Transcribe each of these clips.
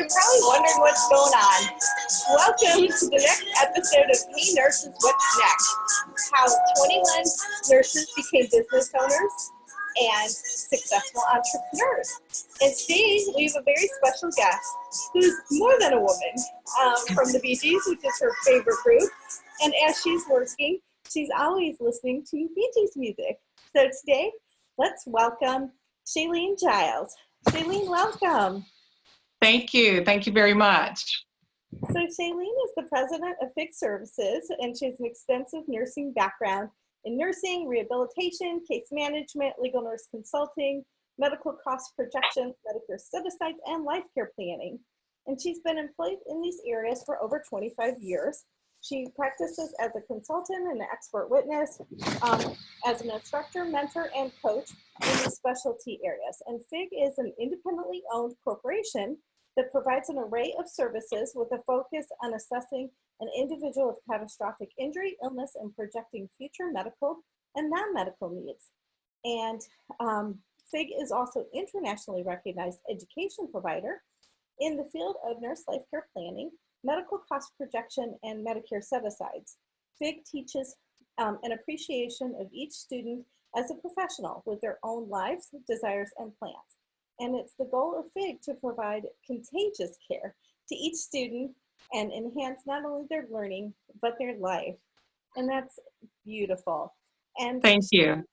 you're probably wondering what's going on. Welcome to the next episode of Hey Nurses, What's Next? How 21 nurses became business owners and successful entrepreneurs. And today we have a very special guest who's more than a woman from the Bee Gees, which is her favorite group. And as she's working, she's always listening to Bee Gees music. So today, let's welcome Shelene Giles. Shelene, welcome. Thank you. Thank you very much. So Shelene is the president of FIG Services, and she has an extensive nursing background in nursing, rehabilitation, case management, legal nurse consulting, medical cost projections, Medicare Set-Asides, and life care planning. And she's been employed in these areas for over 25 years. She practices as a consultant and an expert witness, as an instructor, mentor, and coach in these specialty areas. And FIG is an independently owned corporation that provides an array of services with a focus on assessing an individual with catastrophic injury, illness, and projecting future medical and non-medical needs. And FIG is also internationally recognized education provider in the field of nurse life care planning, medical cost projection, and Medicare Set-Asides. FIG teaches an appreciation of each student as a professional with their own lives, desires, and plans. And it's the goal of FIG to provide contagious care to each student and enhance not only their learning, but their life. And that's beautiful. And Thank you.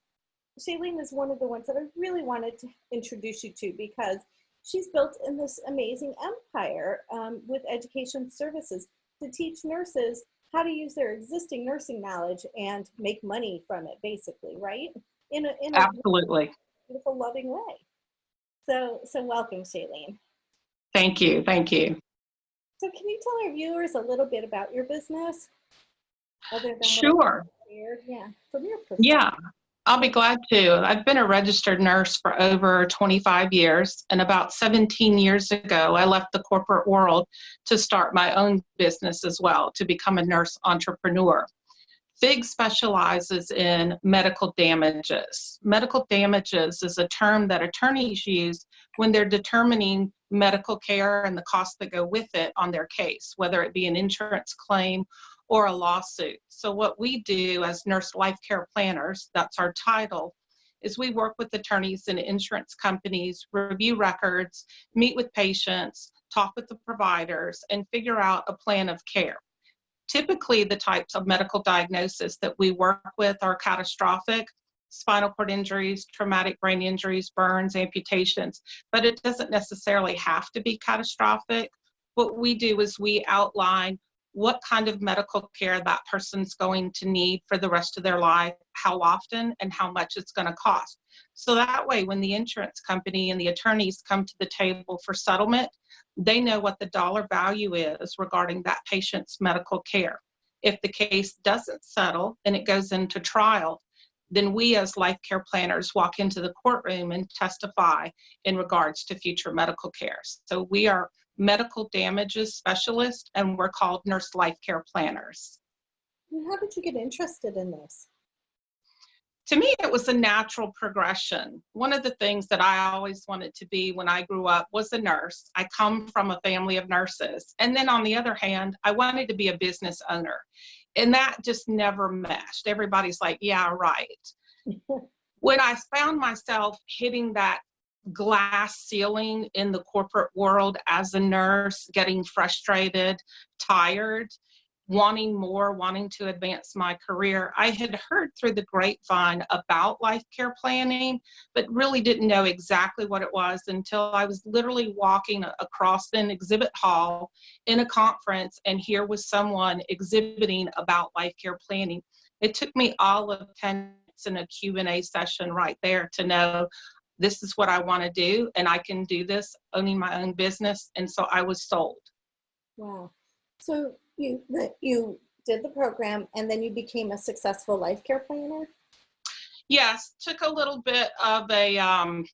Shelene is one of the ones that I really wanted to introduce you to because she's built in this amazing empire with education services to teach nurses how to use their existing nursing knowledge and make money from it, basically, right? In a Absolutely. beautiful, loving way. So welcome, Shelene. Thank you. Thank you. So can you tell our viewers a little bit about your business? Other than Sure. From your perspective. Yeah, I'll be glad to. I've been a registered nurse for over 25 years, and about 17 years ago, I left the corporate world to start my own business as well, to become a nurse entrepreneur. FIG specializes in medical damages. Medical damages is a term that attorneys use when they're determining medical care and the costs that go with it on their case, whether it be an insurance claim or a lawsuit. So what we do as nurse life care planners, that's our title, is we work with attorneys and insurance companies, review records, meet with patients, talk with the providers, and figure out a plan of care. Typically, the types of medical diagnosis that we work with are catastrophic, spinal cord injuries, traumatic brain injuries, burns, amputations, but it doesn't necessarily have to be catastrophic. What we do is we outline what kind of medical care that person's going to need for the rest of their life, how often, and how much it's going to cost. So that way, when the insurance company and the attorneys come to the table for settlement, they know what the dollar value is regarding that patient's medical care. If the case doesn't settle and it goes into trial, then we as life care planners walk into the courtroom and testify in regards to future medical care. So we are medical damages specialists, and we're called nurse life care planners. How did you get interested in this? To me, it was a natural progression. One of the things that I always wanted to be when I grew up was a nurse. I come from a family of nurses. And then on the other hand, I wanted to be a business owner. And that just never meshed. Everybody's like, yeah, right. When I found myself hitting that glass ceiling in the corporate world as a nurse, getting frustrated, tired, wanting more, wanting to advance my career, I had heard through the grapevine about life care planning, but really didn't know exactly what it was until I was literally walking across an exhibit hall in a conference, and here was someone exhibiting about life care planning. It took me all of 10 minutes in a Q&A session right there to know this is what I want to do, and I can do this owning my own business. And so I was sold. Wow. So you did the program and then you became a successful life care planner? Yes, took a little bit of a,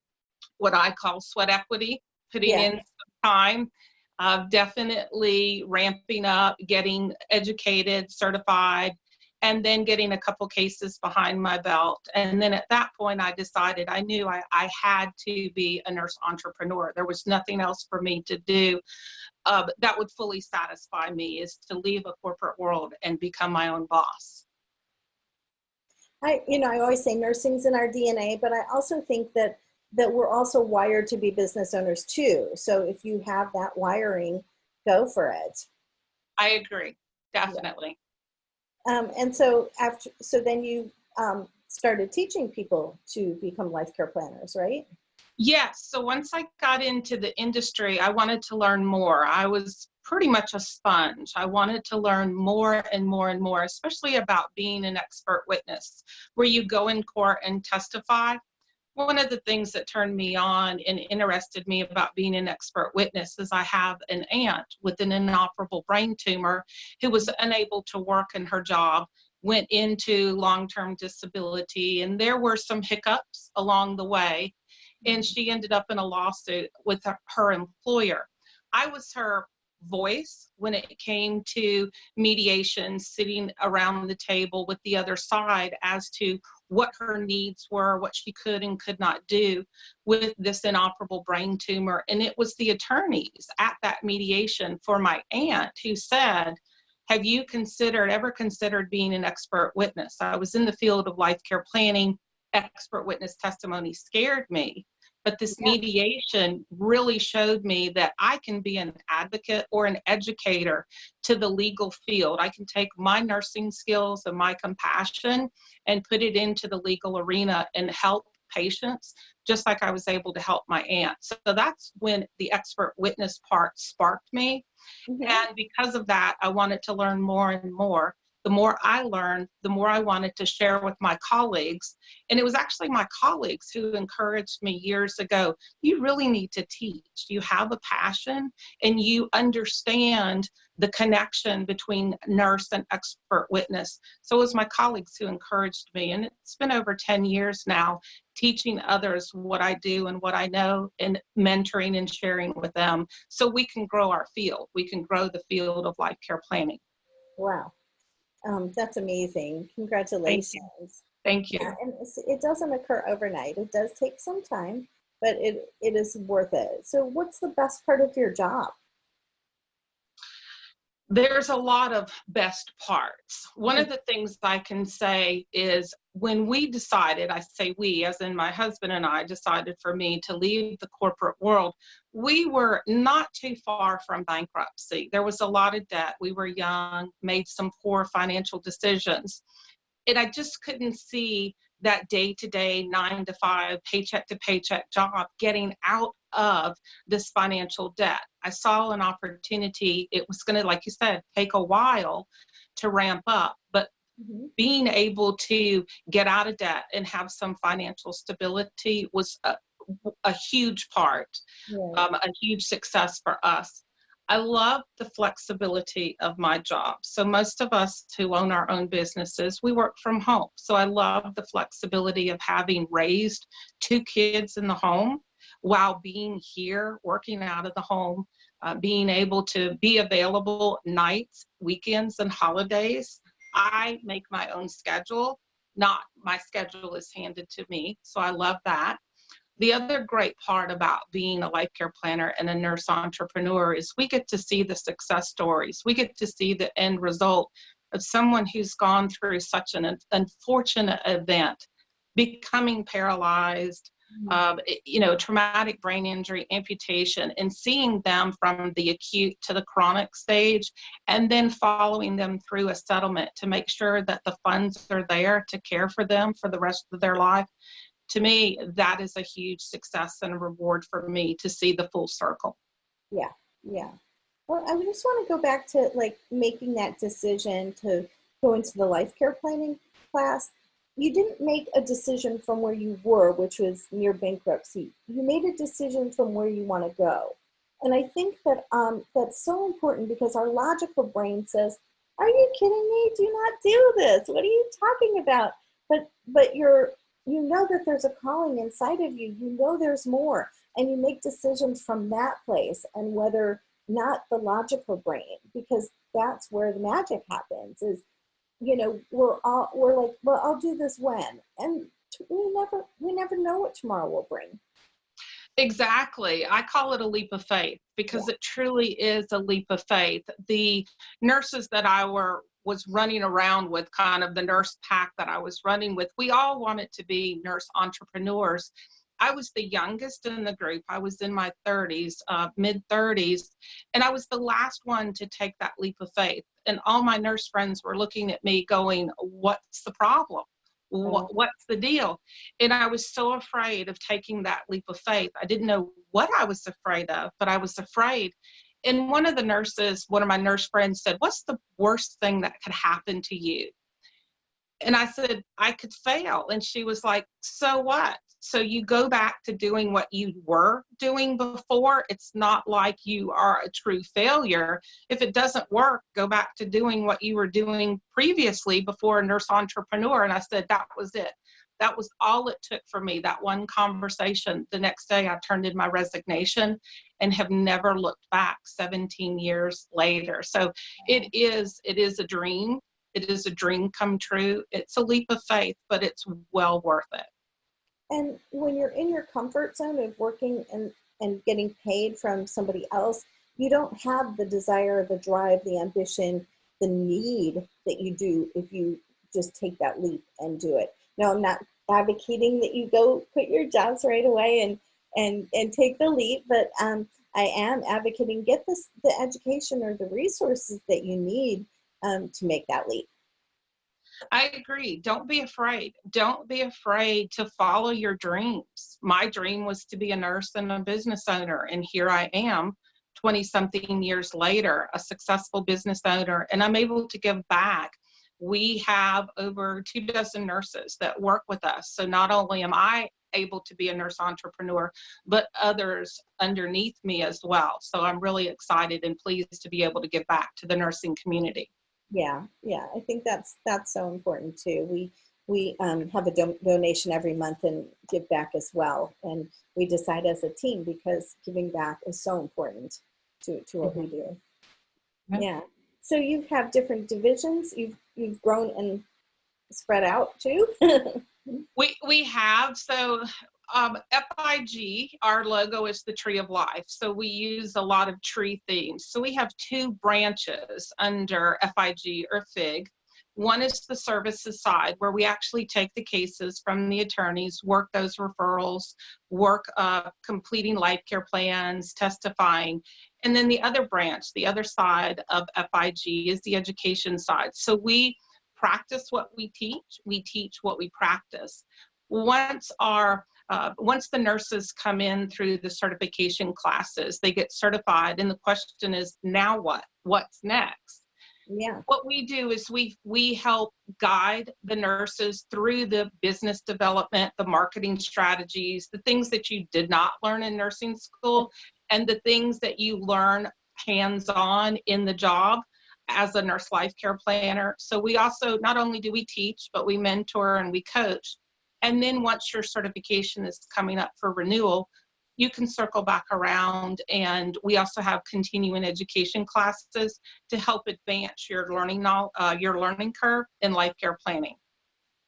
what I call sweat equity, putting in some time, definitely ramping up, getting educated, certified, and then getting a couple cases behind my belt. And then at that point, I decided I knew I had to be a nurse entrepreneur. There was nothing else for me to do that would fully satisfy me, is to leave a corporate world and become my own boss. I always say nursing's in our DNA, but I also think that we're also wired to be business owners too. So if you have that wiring, go for it. I agree, definitely. Yeah. And so then you started teaching people to become life care planners, right? Yes. So once I got into the industry, I wanted to learn more. I was pretty much a sponge. I wanted to learn more and more and more, especially about being an expert witness, where you go in court and testify. One of the things that turned me on and interested me about being an expert witness is I have an aunt with an inoperable brain tumor who was unable to work in her job, went into long-term disability, and there were some hiccups along the way, and she ended up in a lawsuit with her employer. I was her voice when it came to mediation, sitting around the table with the other side as to what her needs were, what she could and could not do with this inoperable brain tumor. And it was the attorneys at that mediation for my aunt who said, have you ever considered being an expert witness? I was in the field of life care planning. Expert witness testimony scared me. But this mediation really showed me that I can be an advocate or an educator to the legal field. I can take my nursing skills and my compassion and put it into the legal arena and help patients, just like I was able to help my aunt. So that's when the expert witness part sparked me. Mm-hmm. And because of that, I wanted to learn more and more. The more I learned, the more I wanted to share with my colleagues. And it was actually my colleagues who encouraged me years ago, you really need to teach. You have a passion and you understand the connection between nurse and expert witness. So it was my colleagues who encouraged me. And it's been over 10 years now, teaching others what I do and what I know, and mentoring and sharing with them so we can grow our field. We can grow the field of life care planning. Wow. That's amazing. Congratulations. Thank you. And it doesn't occur overnight. It does take some time, but it is worth it. So what's the best part of your job? There's a lot of best parts. One of the things I can say is when we decided, I say we, as in my husband and I decided for me to leave the corporate world, we were not too far from bankruptcy. There was a lot of debt. We were young, made some poor financial decisions. And I just couldn't see that day-to-day 9-to-5 paycheck to paycheck job getting out of this financial debt. I saw an opportunity. It was going to, like you said, take a while to ramp up, but being able to get out of debt and have some financial stability was a huge part, a huge success for us. I love the flexibility of my job. So most of us who own our own businesses, we work from home. So I love the flexibility of having raised 2 kids in the home while being here, working out of the home, being able to be available nights, weekends, and holidays. I make my own schedule, not my schedule is handed to me. So I love that. The other great part about being a life care planner and a nurse entrepreneur is we get to see the success stories. We get to see the end result of someone who's gone through such an unfortunate event, becoming paralyzed, traumatic brain injury, amputation, and seeing them from the acute to the chronic stage, and then following them through a settlement to make sure that the funds are there to care for them for the rest of their life. To me, that is a huge success and a reward for me to see the full circle. Yeah. Well, I just want to go back to like making that decision to go into the life care planning class. You didn't make a decision from where you were, which was near bankruptcy. You made a decision from where you want to go. And I think that that's so important because our logical brain says, are you kidding me? Do not do this. What are you talking about? But you know that there's a calling inside of you. You know there's more. And you make decisions from that place, and whether not the logical brain, because that's where the magic happens, is you know, we're like, well, I'll do this when, and we never know what tomorrow will bring. Exactly. I call it a leap of faith because it truly is a leap of faith. The nurses that I was running around with, kind of the nurse pack that I was running with, we all wanted to be nurse entrepreneurs. I was the youngest in the group. I was in my 30s, mid 30s, and I was the last one to take that leap of faith. And all my nurse friends were looking at me going, what's the problem? What's the deal? And I was so afraid of taking that leap of faith. I didn't know what I was afraid of, but I was afraid. And one of my nurse friends said, what's the worst thing that could happen to you? And I said, I could fail. And she was like, so what? So you go back to doing what you were doing before. It's not like you are a true failure. If it doesn't work, go back to doing what you were doing previously before a nurse entrepreneur. And I said, that was it. That was all it took for me, that one conversation. The next day I turned in my resignation and have never looked back 17 years later. So it is a dream. It is a dream come true. It's a leap of faith, but it's well worth it. And when you're in your comfort zone of working and getting paid from somebody else, you don't have the desire, the drive, the ambition, the need that you do if you just take that leap and do it. Now, I'm not advocating that you go quit your jobs right away and take the leap, but I am advocating get the education or the resources that you need to make that leap. I agree. Don't be afraid. Don't be afraid to follow your dreams. My dream was to be a nurse and a business owner, and here I am 20-something years later, a successful business owner, and I'm able to give back. We have over 24 nurses that work with us. So not only am I able to be a nurse entrepreneur, but others underneath me as well. So I'm really excited and pleased to be able to give back to the nursing community. Yeah, I think that's so important too. We have a donation every month and give back as well, and we decide as a team because giving back is so important to what we do. Yeah. So you have different divisions. You've grown and spread out too. We have. So FIG, our logo is the Tree of Life. So we use a lot of tree themes. So we have two branches under FIG or FIG. One is the services side, where we actually take the cases from the attorneys, work those referrals, work completing life care plans, testifying. And then the other branch, the other side of FIG is the education side. So we practice what we teach what we practice. Once the nurses come in through the certification classes, they get certified, and the question is, now what? What's next? Yeah. What we do is we help guide the nurses through the business development, the marketing strategies, the things that you did not learn in nursing school, and the things that you learn hands-on in the job as a nurse life care planner. So we also, not only do we teach, but we mentor and we coach. And then once your certification is coming up for renewal, you can circle back around, and we also have continuing education classes to help advance your learning curve in life care planning.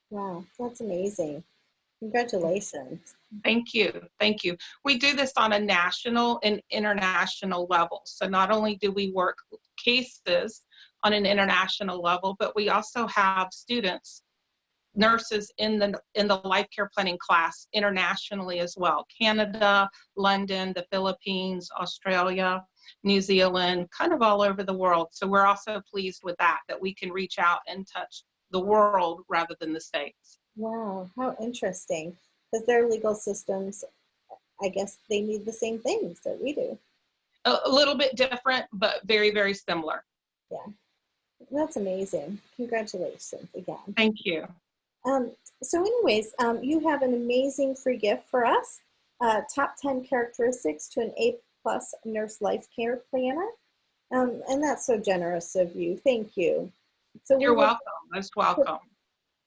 Wow, that's amazing. Congratulations. Thank you. Thank you. We do this on a national and international level. So not only do we work cases on an international level, but we also have students, nurses in the life care planning class internationally as well. Canada, London, the Philippines, Australia, New Zealand, kind of all over the world. So we're also pleased with that we can reach out and touch the world rather than the States. Wow, how interesting. Because their legal systems, I guess they need the same things that we do. A little bit different, but very, very similar. Yeah, that's amazing. Congratulations again. Thank you. So anyways, you have an amazing free gift for us, top 10 characteristics to an A+ nurse life care planner. And that's so generous of you. Thank you. So you're welcome. Most welcome.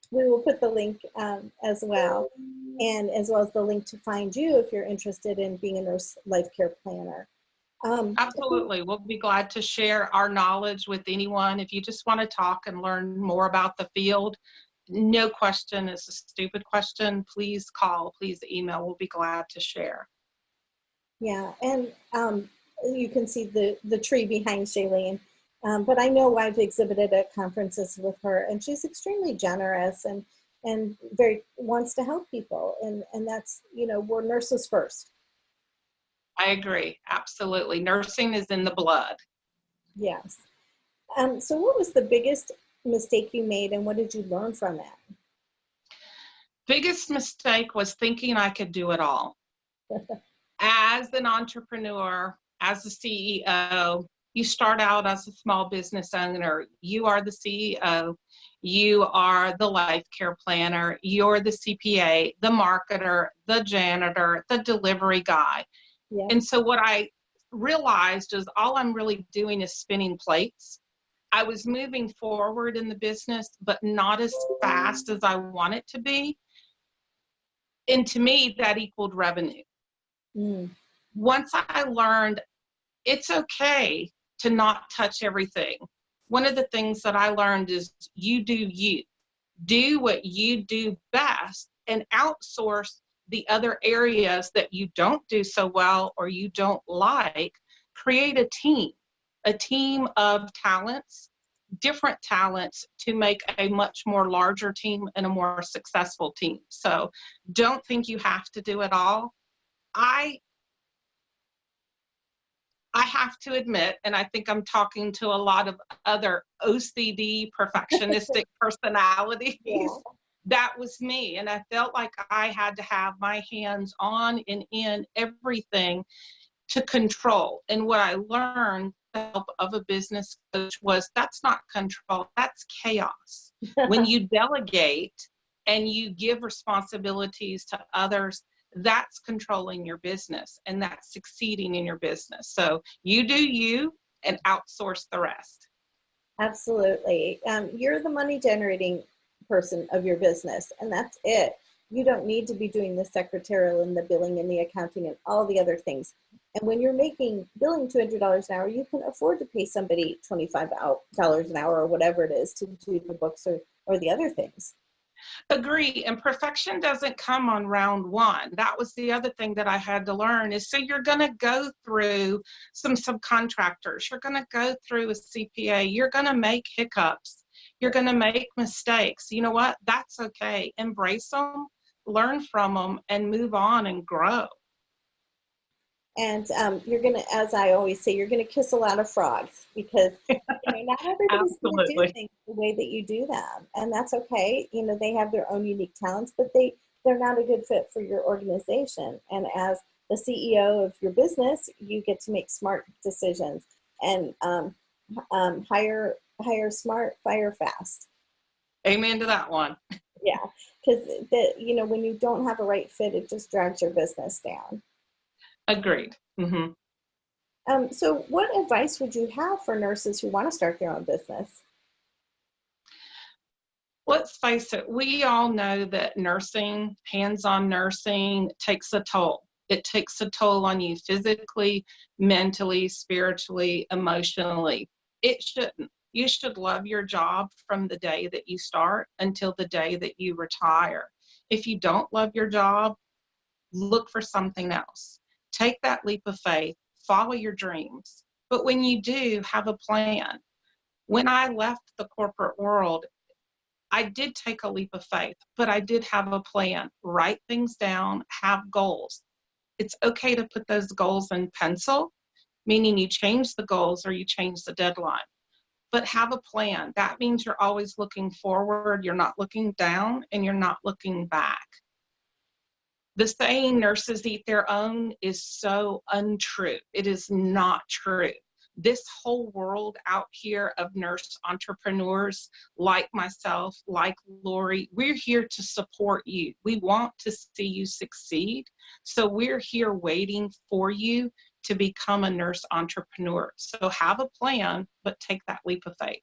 We will put the link as well, and as well as the link to find you if you're interested in being a nurse life care planner. Absolutely. We'll be glad to share our knowledge with anyone. If you just want to talk and learn more about the field, no question is a stupid question. Please call, please email. We'll be glad to share. Yeah, and you can see the tree behind Shelene. But I know I've exhibited at conferences with her, and she's extremely generous and very wants to help people. And that's, you know, we're nurses first. I agree. Absolutely. Nursing is in the blood. Yes. So what was the biggest mistake you made, and what did you learn from it? Biggest mistake was thinking I could do it all. As an entrepreneur, as a CEO, you start out as a small business owner. You are the CEO. You are the life care planner. You're the CPA, the marketer, the janitor, the delivery guy. Yeah. And so what I realized is all I'm really doing is spinning plates. I was moving forward in the business, but not as fast as I want it to be. And to me, that equaled revenue. Once I learned it's okay to not touch everything. One of the things that I learned is you do you. Do what you do best and outsource the other areas that you don't do so well or you don't like. Create a team of talents, different talents, to make a much more larger team and a more successful team. So don't think you have to do it all. I have to admit, and I think I'm talking to a lot of other OCD perfectionistic personalities, yeah. That was me. And I felt like I had to have my hands on and in everything to control. And what I learned with the help of a business coach was that's not control, that's chaos. When you delegate and you give responsibilities to others, that's controlling your business and that's succeeding in your business. So you do you and outsource the rest. Absolutely. You're the money generating person of your business, and that's it. You don't need to be doing the secretarial and the billing and the accounting and all the other things. And when you're billing $200 an hour, you can afford to pay somebody $25 an hour or whatever it is to do the books or the other things. Agree. And perfection doesn't come on round one. That was the other thing that I had to learn is, so you're going to go through some subcontractors. You're going to go through a CPA. You're going to make hiccups. You're going to make mistakes. You know what? That's okay. Embrace them, learn from them, and move on and grow. And you're going to, as I always say, you're going to kiss a lot of frogs because not everybody's going to do things the way that you do them. And that's okay. You know, they have their own unique talents, but they're not a good fit for your organization. And as the CEO of your business, you get to make smart decisions and hire smart, fire fast. Amen to that one. Yeah, because when you don't have a right fit, it just drags your business down. Agreed. Mm-hmm. So what advice would you have for nurses who want to start their own business? Let's face it, we all know that nursing, hands-on nursing, takes a toll. It takes a toll on you physically, mentally, spiritually, emotionally. It shouldn't. You should love your job from the day that you start until the day that you retire. If you don't love your job, look for something else. Take that leap of faith, follow your dreams. But when you do, have a plan. When I left the corporate world, I did take a leap of faith, but I did have a plan. Write things down, have goals. It's okay to put those goals in pencil, meaning you change the goals or you change the deadline. But have a plan. That means you're always looking forward, you're not looking down, and you're not looking back. The saying nurses eat their own is so untrue. It is not true. This whole world out here of nurse entrepreneurs like myself, like Lorie, we're here to support you. We want to see you succeed. So we're here waiting for you to become a nurse entrepreneur. So have a plan, but take that leap of faith.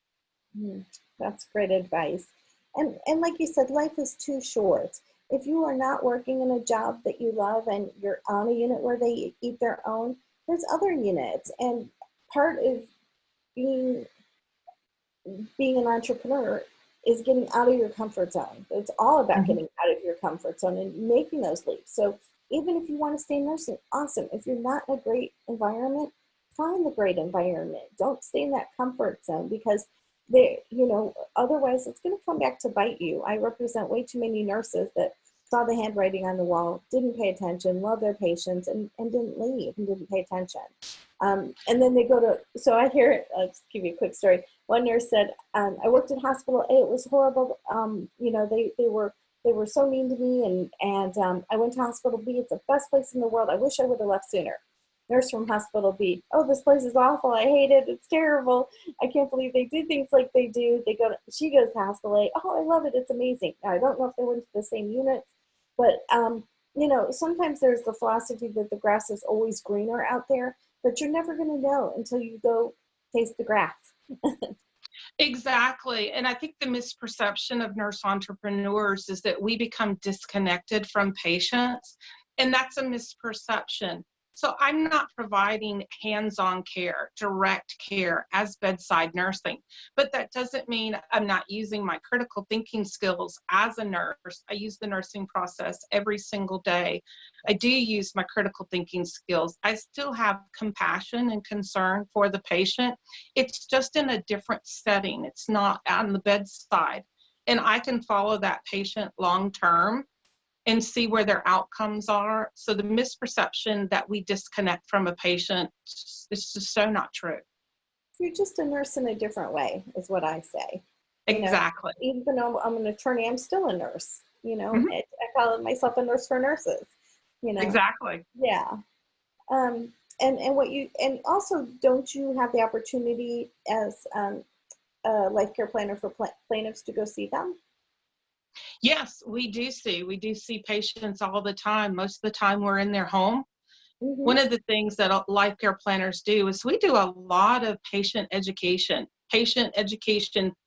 That's great advice. And like you said, life is too short. If you are not working in a job that you love and you're on a unit where they eat their own, there's other units, and part of being an entrepreneur is getting out of your comfort zone. It's all about getting out of your comfort zone and making those leaps. So even if you want to stay nursing, awesome. If you're not in a great environment, find the great environment. Don't stay in that comfort zone, because otherwise it's going to come back to bite you. I represent way too many nurses that saw the handwriting on the wall, didn't pay attention, loved their patients, and didn't leave and didn't pay attention. And then they go to, so I hear it, I'll just give you a quick story. One nurse said, I worked at hospital A, it was horrible. They were so mean to me, and I went to hospital B, it's the best place in the world. I wish I would have left sooner. Nurse from hospital B, oh, this place is awful, I hate it, it's terrible. I can't believe they do things like they do. She goes to hospital A, oh, I love it, it's amazing. Now, I don't know if they went to the same units, but sometimes there's the philosophy that the grass is always greener out there, but you're never going to know until you go taste the grass. Exactly. And I think the misperception of nurse entrepreneurs is that we become disconnected from patients, and that's a misperception. So I'm not providing hands-on care, direct care as bedside nursing, but that doesn't mean I'm not using my critical thinking skills as a nurse. I use the nursing process every single day. I do use my critical thinking skills. I still have compassion and concern for the patient. It's just in a different setting. It's not on the bedside. And I can follow that patient long-term and see where their outcomes are. So the misperception that we disconnect from a patient is just so not true. You're just a nurse in a different way, is what I say. Exactly. Even though I'm an attorney, I'm still a nurse. I call myself a nurse for nurses. Exactly. Yeah. And also, don't you have the opportunity as a life care planner for plaintiffs to go see them? Yes, we do see patients all the time. Most of the time we're in their home. One of the things that life care planners do is we do a lot of patient education,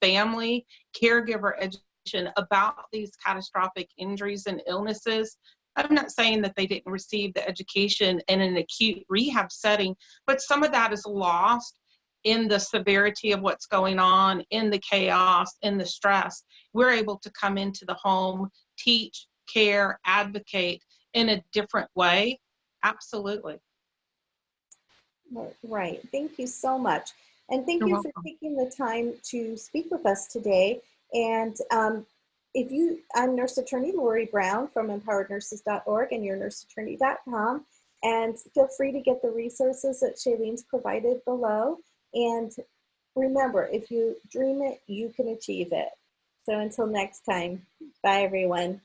family, caregiver education about these catastrophic injuries and illnesses. I'm not saying that they didn't receive the education in an acute rehab setting, but some of that is lost in the severity of what's going on, in the chaos, in the stress. We're able to come into the home, teach, care, advocate in a different way. Absolutely. Right. Thank you so much. And thank You're you welcome. for taking the time to speak with us today. And I'm nurse attorney Lorie Brown from empowerednurses.org and yournurseattorney.com. And feel free to get the resources that Shalene's provided below. And remember, if you dream it, you can achieve it. So until next time, bye everyone.